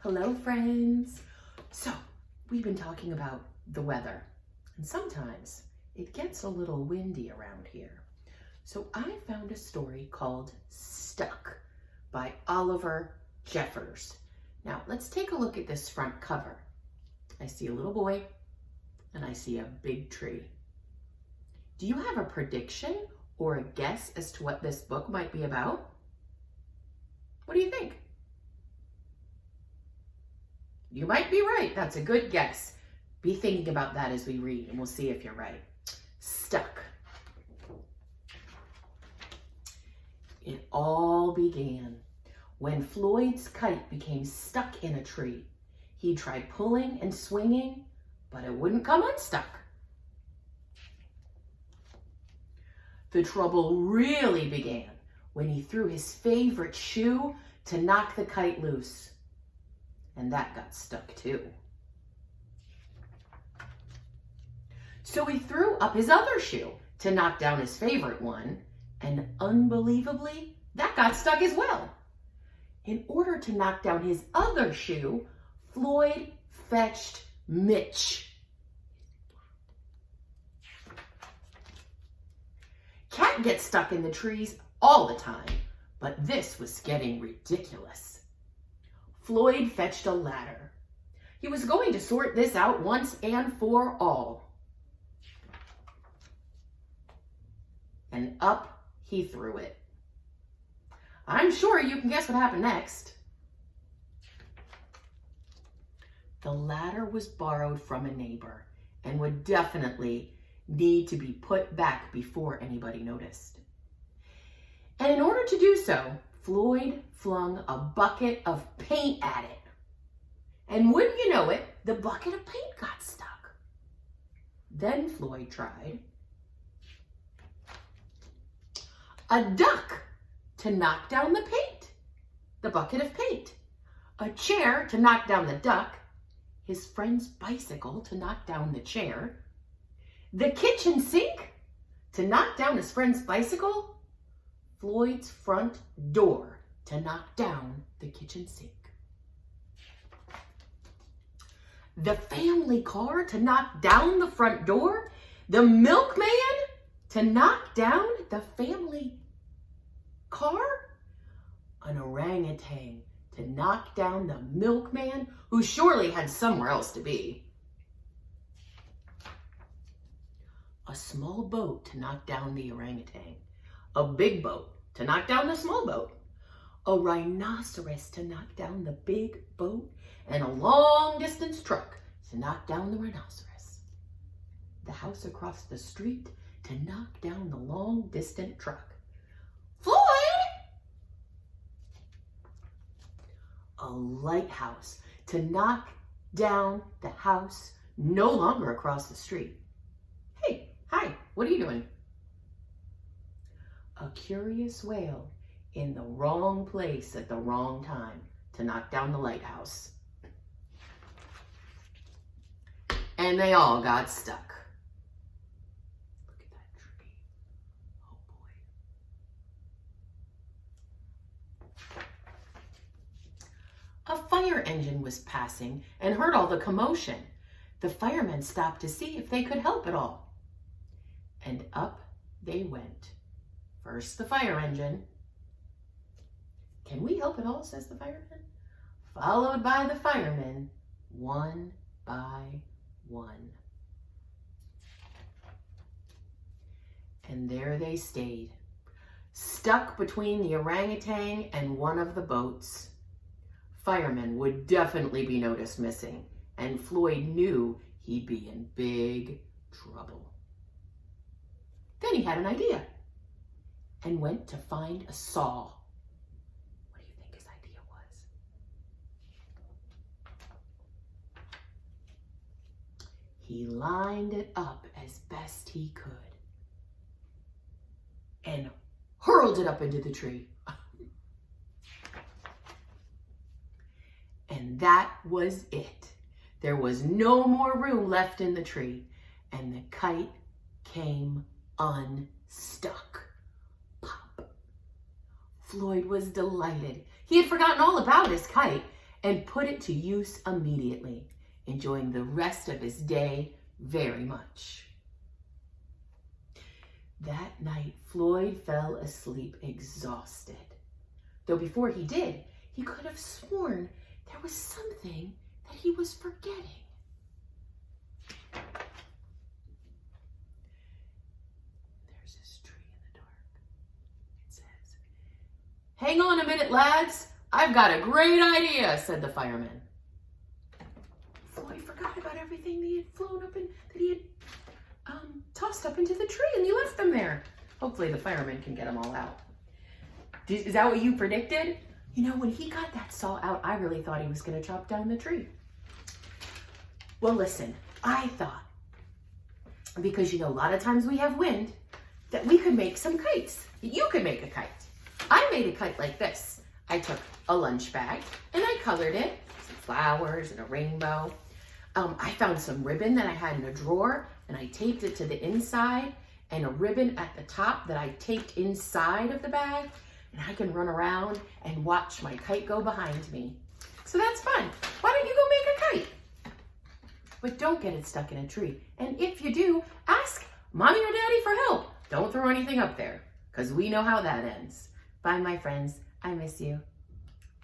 Hello, friends. So, we've been talking about the weather, and sometimes it gets a little windy around here. So I found a story called Stuck by Oliver Jeffers. Now, let's take a look at this front cover. I see a little boy, and I see a big tree. Do you have a prediction or a guess as to what this book might be about? What do you think? You might be right. That's a good guess. Be thinking about that as we read, and we'll see if you're right. Stuck. It all began when Floyd's kite became stuck in a tree. He tried pulling and swinging, but it wouldn't come unstuck. The trouble really began when he threw his favorite shoe to knock the kite loose. And that got stuck too. So he threw up his other shoe to knock down his favorite one, and unbelievably, that got stuck as well. In order to knock down his other shoe, Floyd fetched Mitch. Cat gets stuck in the trees all the time, but this was getting ridiculous. Floyd fetched a ladder. He was going to sort this out once and for all. And up he threw it. I'm sure you can guess what happened next. The ladder was borrowed from a neighbor and would definitely need to be put back before anybody noticed. And in order to do so, Floyd flung a bucket of paint at it. And wouldn't you know it, the bucket of paint got stuck. Then Floyd tried a duck to knock down the paint, the bucket of paint, a chair to knock down the duck, his friend's bicycle to knock down the chair, the kitchen sink to knock down his friend's bicycle, Floyd's front door to knock down the kitchen sink, the family car to knock down the front door, the milkman to knock down the family car, an orangutan to knock down the milkman, who surely had somewhere else to be, a small boat to knock down the orangutan, a big boat to knock down the small boat, a rhinoceros to knock down the big boat, and a long-distance truck to knock down the rhinoceros, the house across the street to knock down the long-distant truck. Floyd! A lighthouse to knock down the house no longer across the street. Hey, hi, what are you doing? A curious whale in the wrong place at the wrong time to knock down the lighthouse. And they all got stuck. Look at that tree. Oh boy. A fire engine was passing and heard all the commotion. The firemen stopped to see if they could help at all. And up they went. First the fire engine. Can we help at all, says the fireman. Followed by the firemen, one by one. And there they stayed, stuck between the orangutan and one of the boats. Firemen would definitely be noticed missing, and Floyd knew he'd be in big trouble. Then he had an idea and went to find a saw. What do you think his idea was? He lined it up as best he could and hurled it up into the tree. And that was it. There was no more room left in the tree, and the kite came unstuck. Pop. Floyd was delighted. He had forgotten all about his kite, and put it to use immediately, enjoying the rest of his day very much. That night, Floyd fell asleep exhausted. Though before he did, he could have sworn there was something that he was forgetting. There's this tree in the dark. It says, "Hang on a minute, lads. I've got a great idea," said the fireman. Floyd forgot about everything that he had flown up and that he had tossed up into the tree, and he left them there. Hopefully the fireman can get them all out. Is that what you predicted? You know, when he got that saw out, I really thought he was going to chop down the tree. Well, listen, I thought, because, you know, a lot of times we have wind, that we could make some kites. You could make a kite. I made a kite like this. I took a lunch bag and I colored it, some flowers and a rainbow. I found some ribbon that I had in a drawer and I taped it to the inside, and a ribbon at the top that I taped inside of the bag, and I can run around and watch my kite go behind me. So that's fun. Why don't you go make a kite? But don't get it stuck in a tree. And if you do, ask Mommy or Daddy for help. Don't throw anything up there, because we know how that ends. Bye, my friends. I miss you.